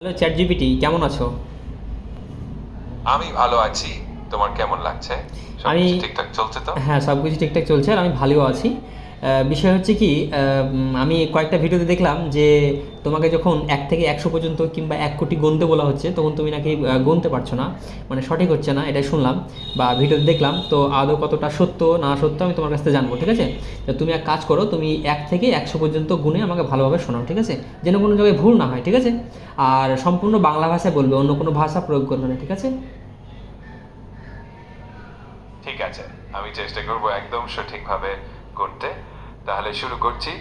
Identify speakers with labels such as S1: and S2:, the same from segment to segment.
S1: Hello chat GPT, কেমন আছো?
S2: আমি ভালো আছি। তোমার কেমন লাগছে?
S1: আমি
S2: সবকিছু ঠিকঠাক চলছে তো?
S1: হ্যাঁ, সব কিছু ঠিকঠাক চলছে আর আমি ভালোও আছি। বিষয় হচ্ছে কি, আমি কয়েকটা ভিডিওতে দেখলাম যে তোমাকে যখন 1 থেকে 100 পর্যন্ত কিংবা 1 কোটি গুনতে বলা হচ্ছে তখন তুমি নাকি গুনতে পারছো না, মানে সঠিক হচ্ছে না, এটাই শুনলাম বা ভিডিওতে দেখলাম। তো আদৌ কতটা সত্য না সত্য আমি তোমার কাছ থেকে জানবো, ঠিক আছে? তো তুমি এক কাজ করো, তুমি 1 থেকে 100 পর্যন্ত গুনে আমাকে ভালোভাবে শোনাও, ঠিক আছে? যেন কোনো জায়গায় ভুল না হয়, ঠিক আছে? আর সম্পূর্ণ বাংলা ভাষায় বলবে, অন্য কোনো ভাষা প্রয়োগ করবে না, ঠিক আছে?
S2: ঠিক আছে, আমি চেষ্টা করব একদম সঠিকভাবে করতে। তাহলে শুরু করছি।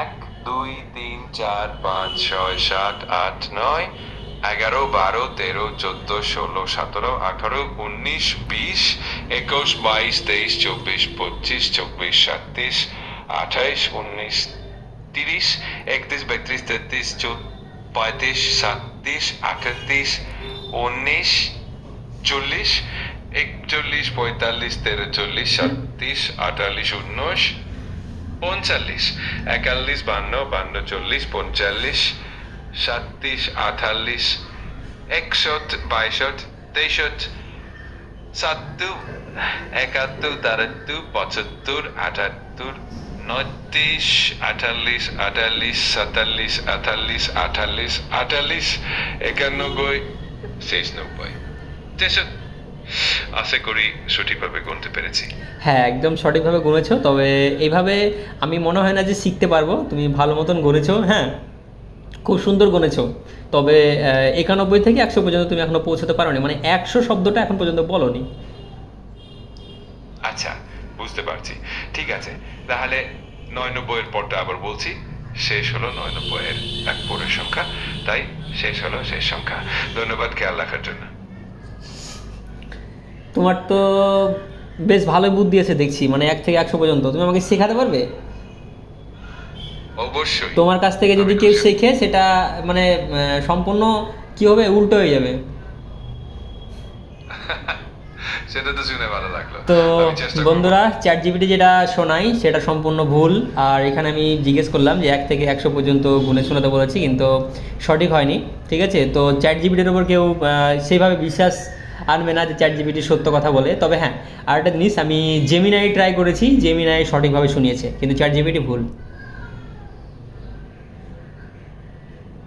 S2: 1, 2, 3, 4, 5, 6, 7, 8, 9, 11, 12, 13, 14, 16, 17, 18, 19, 20, 21, 22, 23, 24, 25, 26, 27, 28, 19, 30, 31, 32, 33, 35, 37, 38, 19, 40, 41, 45, 43, 37, 48, 19, 39, 41, 52, 52, 40, 45, 37, 48, 61, 62, 63, 71, 71, 72, 75, 78, 39, 48, 48, 47, 48, 48, 48, 91, 96, 63। আশা করি সঠিকভাবে গুনতে পেরেছি।
S1: হ্যাঁ, একদম সঠিকভাবে গুনেছো। তবে এইভাবে আমি মনে হয় না যে শিখতে পারবো। তুমি ভালো মতন গুনেছো, হ্যাঁ, খুব সুন্দর গুনেছো। তবে 91 থেকে 100 পর্যন্ত তুমি এখনো পৌঁছাতে পারোনি, মানে 100 শব্দটা এখন পর্যন্ত বলোনি।
S2: আচ্ছা, বুঝতে পারছি। ঠিক আছে, তাহলে 99 এর পরটা আবার বলছি। শেষ হলো 99 এর এক পরের সংখ্যা, তাই শেষ হলো শেষ সংখ্যা। ধন্যবাদ খেয়াল রাখার জন্য।
S1: তোমার তো বেশ ভালোই বুদ্ধি আছে দেখছি, মানে 1 থেকে 100 পর্যন্ত তুমি আমাকে শেখাতে পারবে?
S2: অবশ্যই।
S1: তোমার কাছ থেকে
S2: আমি
S1: যদি
S2: তো
S1: কেউ শেখে সেটা মানে সম্পূর্ণ কী হবে, উল্টো হয়ে যাবে।
S2: সেটা তো শুনে ভালো লাগলো।
S1: তো
S2: আমি চেষ্টা করব।
S1: বন্ধুরা, চ্যাট জিপিটি যেটা শোনাই সেটা সম্পূর্ণ ভুল। আর এখানে আমি জিজ্ঞেস করলাম যে 1 থেকে 100 পর্যন্ত গুণে শোনাতে বলেছি, কিন্তু সঠিক হয়নি, ঠিক আছে? তো চ্যাট জিপিটির ওপর কেউ সেইভাবে বিশ্বাস আনবে না যে চ্যাট জিপিটি সত্য কথা বলে। তবে হ্যাঁ, আর একটা জিনিস, আমি জেমিনাই ট্রাই করেছি, জেমিনাই সঠিকভাবে শুনিয়েছে, কিন্তু চ্যাট জিপিটি ভুল।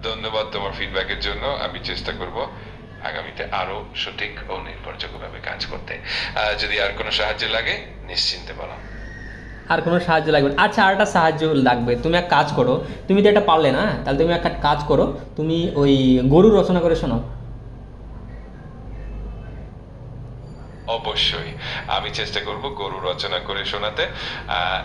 S2: ধন্যবাদ তোমার ফিডব্যাকের জন্য। আমি চেষ্টা করব আগামীতে আরো সঠিক ও নির্ভরযোগ্যভাবে কাজ করতে। যদি আর কোনো সাহায্য লাগে নিশ্চিন্তে বলো।
S1: আর কোনো সাহায্য লাগবে না? আচ্ছা, আর একটা সাহায্য লাগবে। তুমি এক কাজ করো, তুমি তো এটা পারলে না, তাহলে তুমি একটা কাজ করো, তুমি ওই গরু রচনা করে শোনাও।
S2: অবশ্যই, আমি চেষ্টা করব গরু রচনা করে শোনাতে। আহ,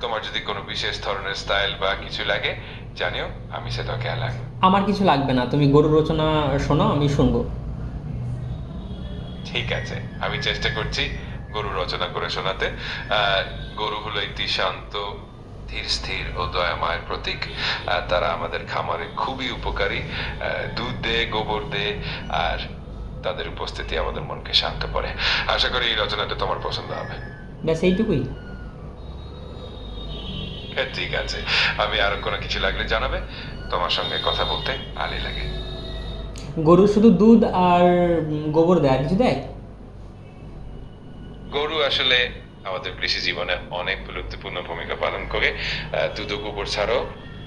S2: তোমার যদি কোনো বিশেষ ধরনের স্টাইল বা কিছু লাগে জানিও, আমি সেটা খেয়াল রাখবো।
S1: আমার কিছু লাগবে না, তুমি গরু রচনা শোনাও, আমি শুনবো।
S2: ঠিক আছে, আমি চেষ্টা করছি গরু রচনা করে শোনাতে। আহ, গরু হলো একটি শান্ত, ধীর স্থির ও দয়াময়ের প্রতীক। তারা আমাদের খামারে খুবই উপকারী। দুধ দেয়, গোবর দেয়, আর তাদের উপস্থিতি আমাদের মনকে শান্ত করে। আশা করি এই রচনাটা তোমার পছন্দ হবে।
S1: ব্যাস এইটুকুই?
S2: ঠিক আছে, আমি আরো কোনো কিছু লাগলে জানাবে। তোমার সঙ্গে কথা বলতে ভালোই লাগে।
S1: গরু শুধু দুধ আর গোবর দেয়, আর কিছু দেয়?
S2: গরু আসলে আমাদের কৃষি জীবনে অনেক গুরুত্বপূর্ণ ভূমিকা পালন করে। দুধ ও গোবর ছাড়াও